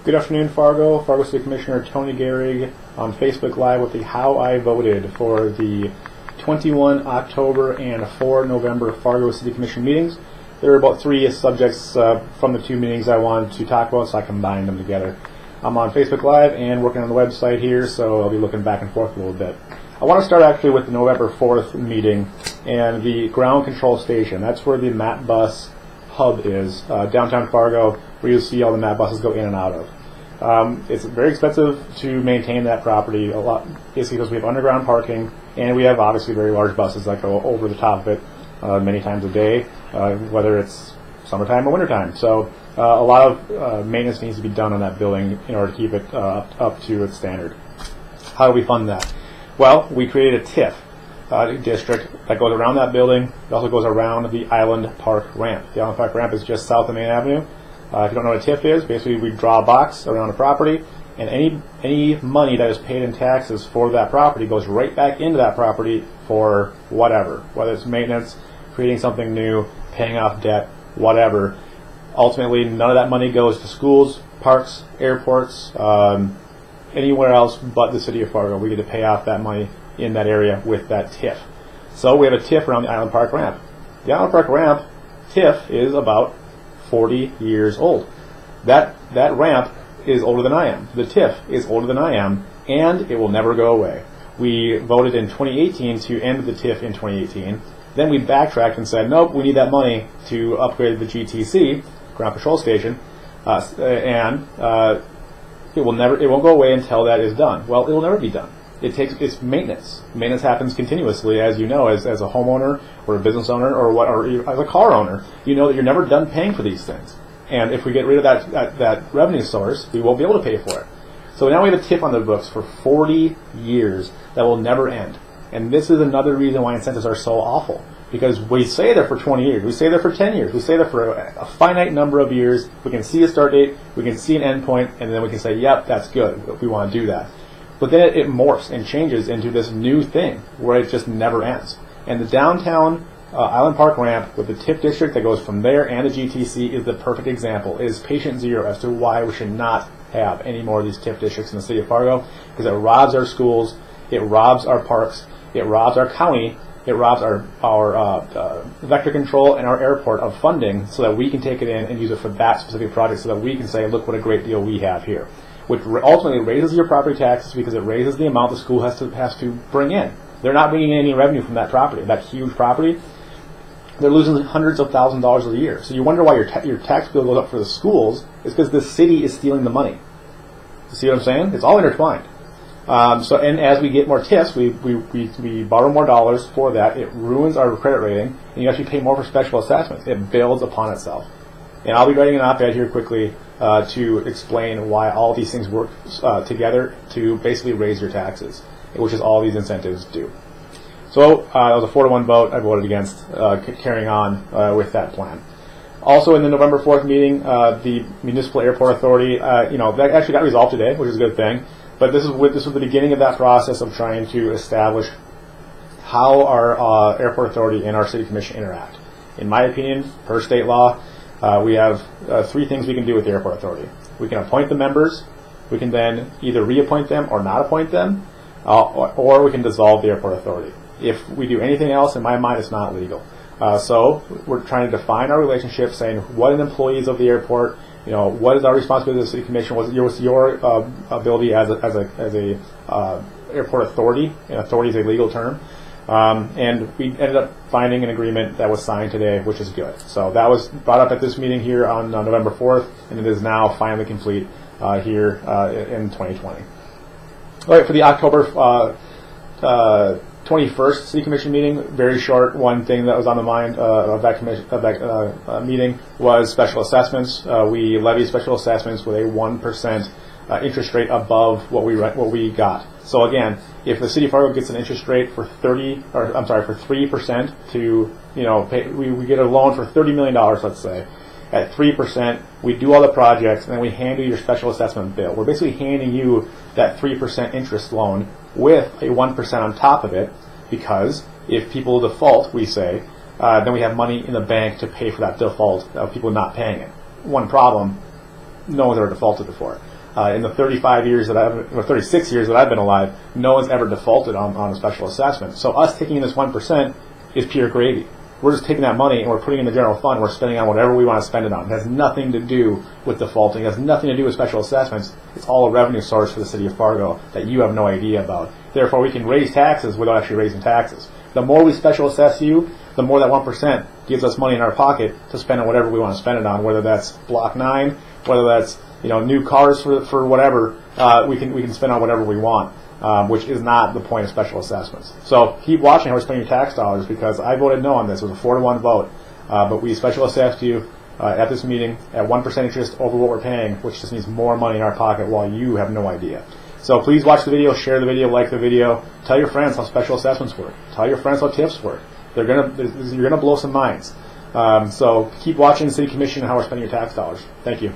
Good afternoon, Fargo. Fargo City Commissioner Tony Gehrig on Facebook Live with the How I Voted for the 21 October and 4 November Fargo City Commission meetings. There are about three subjects from the two meetings I wanted to talk about, so I combined them together. I'm on Facebook Live and working on the website here, so I'll be looking back and forth a little bit. I want to start actually with the November 4th meeting and the ground control station. That's where the MAP bus hub is, downtown Fargo, where you'll see all the MAP buses go in and out of. It's very expensive to maintain that property, a lot, basically because we have underground parking, and we have obviously very large buses that go over the top of it many times a day, whether it's summertime or wintertime. So a lot of maintenance needs to be done on that building in order to keep it up to its standard. How do we fund that? Well, we created a TIF district that goes around that building. It also goes around the Island Park ramp. The Island Park ramp is just south of Main Avenue. If you don't know what a TIF is, basically we draw a box around the property, and any money that is paid in taxes for that property goes right back into that property for whatever, whether it's maintenance, creating something new, paying off debt, whatever. Ultimately, none of that money goes to schools, parks, airports, anywhere else but the city of Fargo. We get to pay off that money in that area with that TIF. So we have a TIF around the Island Park ramp. The Island Park ramp TIF is about 40 years old. That ramp is older than I am. The TIF is older than I am, and it will never go away. We voted in 2018 to end the TIF in 2018. Then we backtracked and said, nope, we need that money to upgrade the GTC, ground control station, and it won't go away until that is done. Well, it will never be done. It's maintenance. Maintenance happens continuously, as you know, as a homeowner or a business owner or as a car owner. You know that you're never done paying for these things. And if we get rid of that revenue source, we won't be able to pay for it. So now we have a TIF on the books for 40 years that will never end. And this is another reason why incentives are so awful. Because we stay there for 20 years, we stay there for 10 years, we stay there for a finite number of years. We can see a start date, we can see an end point, and then we can say, yep, that's good, we want to do that. But then it morphs and changes into this new thing where it just never ends. And the downtown Island Park ramp with the TIF district that goes from there and the GTC is the perfect example. It is patient zero as to why we should not have any more of these TIF districts in the city of Fargo, because it robs our schools, it robs our parks, it robs our county, it robs our vector control and our airport of funding so that we can take it in and use it for that specific project so that we can say, look what a great deal we have here. Which ultimately raises your property taxes because it raises the amount the school has to bring in. They're not bringing in any revenue from that property, that huge property. They're losing hundreds of thousands of dollars a year. So you wonder why your tax bill goes up for the schools. It's because the city is stealing the money. You see what I'm saying? It's all intertwined. And as we get more TIFs, we borrow more dollars for that. It ruins our credit rating, and you actually pay more for special assessments. It builds upon itself. And I'll be writing an op-ed here quickly to explain why all these things work together to basically raise your taxes, which is all these incentives do. So that was a 4-1 vote. I voted against carrying on with that plan. Also in the November 4th meeting, the Municipal Airport Authority, that actually got resolved today, which is a good thing. But this was the beginning of that process of trying to establish how our airport authority and our city commission interact. In my opinion, per state law, we have three things we can do with the airport authority. We can appoint the members, we can then either reappoint them or not appoint them, or we can dissolve the airport authority. If we do anything else, in my mind, it's not legal. So we're trying to define our relationship, saying what an employee is of the airport, what is our responsibility as a city commission, what's your ability as a airport authority, and authority is a legal term. And we ended up finding an agreement that was signed today, which is good. So that was brought up at this meeting here on November 4th, and it is now finally complete here in 2020. All right, for the October 21st City Commission meeting, very short. One thing that was on the mind of that meeting was special assessments. We levied special assessments with a 1% interest rate above what we got. So again, if the city of Fargo gets an interest rate for 3% to pay, we get a loan for $30 million, let's say. At 3%, we do all the projects, and then we hand you your special assessment bill. We're basically handing you that 3% interest loan with a 1% on top of it, because if people default, we say, then we have money in the bank to pay for that default of people not paying it. One problem, no one's ever defaulted before. In the 36 years that I've been alive, no one's ever defaulted on a special assessment. So us taking this 1% is pure gravy. We're just taking that money and we're putting it in the general fund. We're spending on whatever we want to spend it on. It has nothing to do with defaulting. It has nothing to do with special assessments. It's all a revenue source for the city of Fargo that you have no idea about. Therefore, we can raise taxes without actually raising taxes. The more we special assess you, the more that 1% gives us money in our pocket to spend on whatever we want to spend it on, whether that's Block 9, whether that's new cars for whatever. We can spend on whatever we want, which is not the point of special assessments. So keep watching how we're spending your tax dollars, because I voted no on this. It was a 4-1 vote, but we special assessed you at this meeting at 1% interest over what we're paying, which just means more money in our pocket while you have no idea. So please watch the video, share the video, like the video, tell your friends how special assessments work, tell your friends how TIFs work. You're gonna blow some minds. So keep watching the City Commission and how we're spending your tax dollars. Thank you.